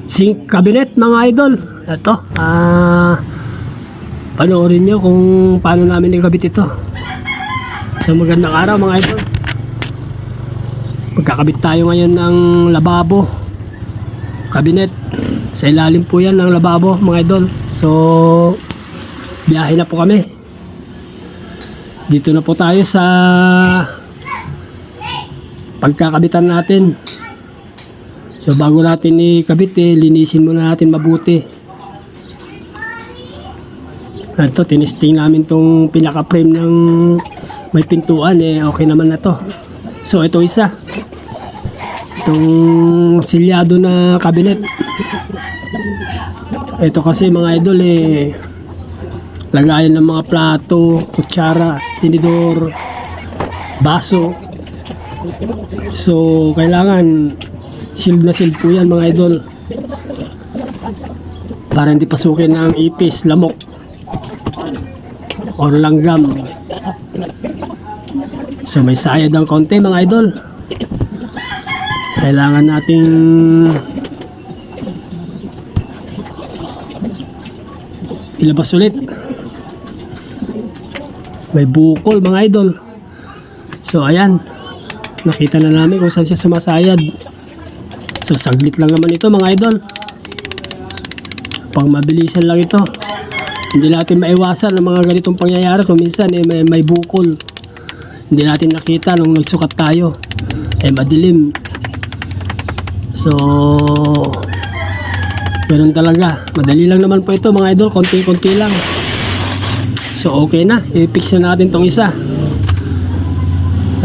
Sink cabinet mga idol. Ito, panoorin nyo kung paano namin ikabit ito. So magandang araw mga idol. Magkakabit tayo ngayon ng lababo cabinet. Sa ilalim po yan ng lababo mga idol. So biyahe na po kami. Dito na po tayo sa pagkakabitan natin. So bago natin ikabit, linisin muna natin mabuti. Ito, tinesting namin tong pinaka-frame ng may pintuan, okay naman na to. So ito isa, itong silyado na cabinet. Ito kasi mga idol, lagayan ng mga plato, kutsara, tinidor, baso. So kailangan sealed na sealed po yan mga idol, para hindi pasukin ng ipis, lamok or langgam. So may sayad ng konti mga idol. Kailangan nating ilabas ulit. May bukol mga idol. So ayan, nakita na namin kung saan siya sumasayad. So saglit lang naman ito mga idol, pang mabilisan lang ito. Hindi natin maiwasan ang mga ganitong pangyayari kung minsan may bukol. Hindi natin nakita nung nagsukat tayo, madilim. So meron talaga, madali lang naman po ito mga idol, konti-konti lang. So okay na, i-fix na natin tong isa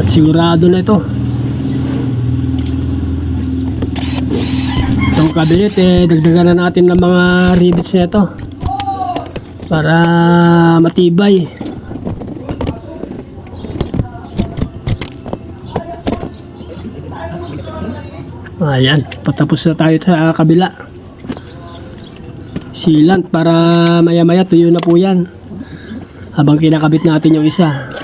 at sigurado na ito. Itong cabinet, dagdagan na natin ng mga rivets na ito para matibay. Ayan, patapos na tayo sa kabila. Sealant para maya maya tuyo na po yan habang kinakabit natin yung isa.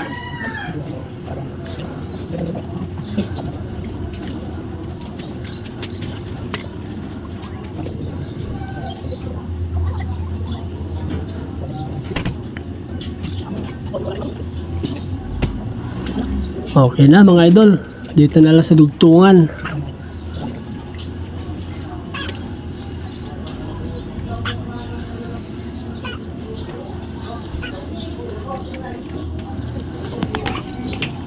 Okay na mga idol, dito na lang sa dugtungan.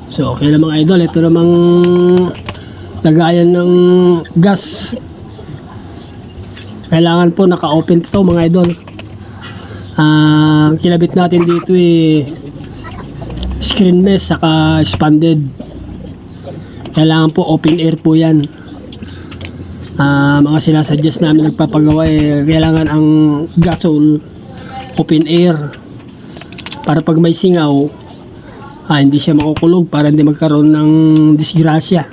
So okay na mga idol, ito namang lagayan ng gas. Kailangan po naka-open ito mga idol. Kinabit natin dito screen mesh saka expanded. Kailangan po open air po yan. Mga sinasuggest namin nagpapagawa, kailangan ang gasol open air para pag may singaw, hindi siya makukulog, para hindi magkaroon ng disgrasya.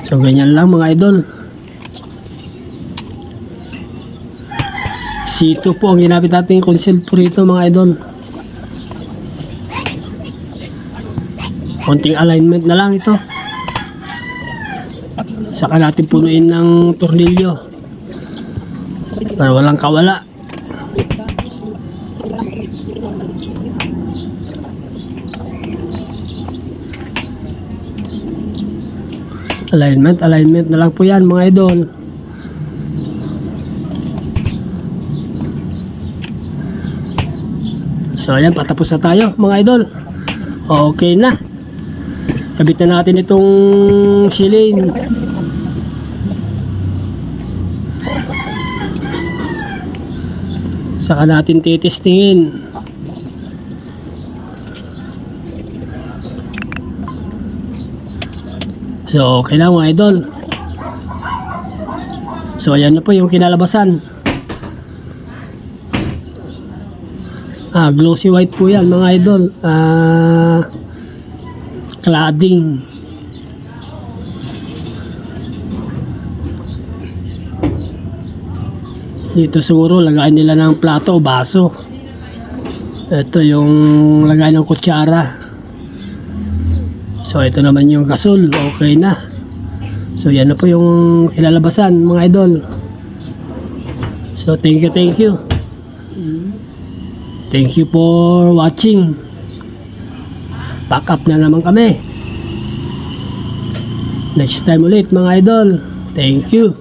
So ganyan lang mga idol. C2 po ang ginamit natin concealed po rito mga idol. Konting alignment na lang ito. Saka natin punuin ng tornilyo para walang kawala. Alignment na lang po yan mga idol. So ayan, patapos na tayo mga idol. Okay na, kabit na natin itong silin. Saka natin titestingin. So okay na mga idol. So ayan na po yung kinalabasan. Glossy white po yan mga idol. Cladding. Dito siguro lagayan nila ng plato o baso. Ito yung lagay ng kutsara. So So ito naman yung gasol, okay na. So yan na po yung kilalabasan mga idol. So thank you. Thank you for watching. Pack up na naman kami. Next time ulit mga idol. Thank you.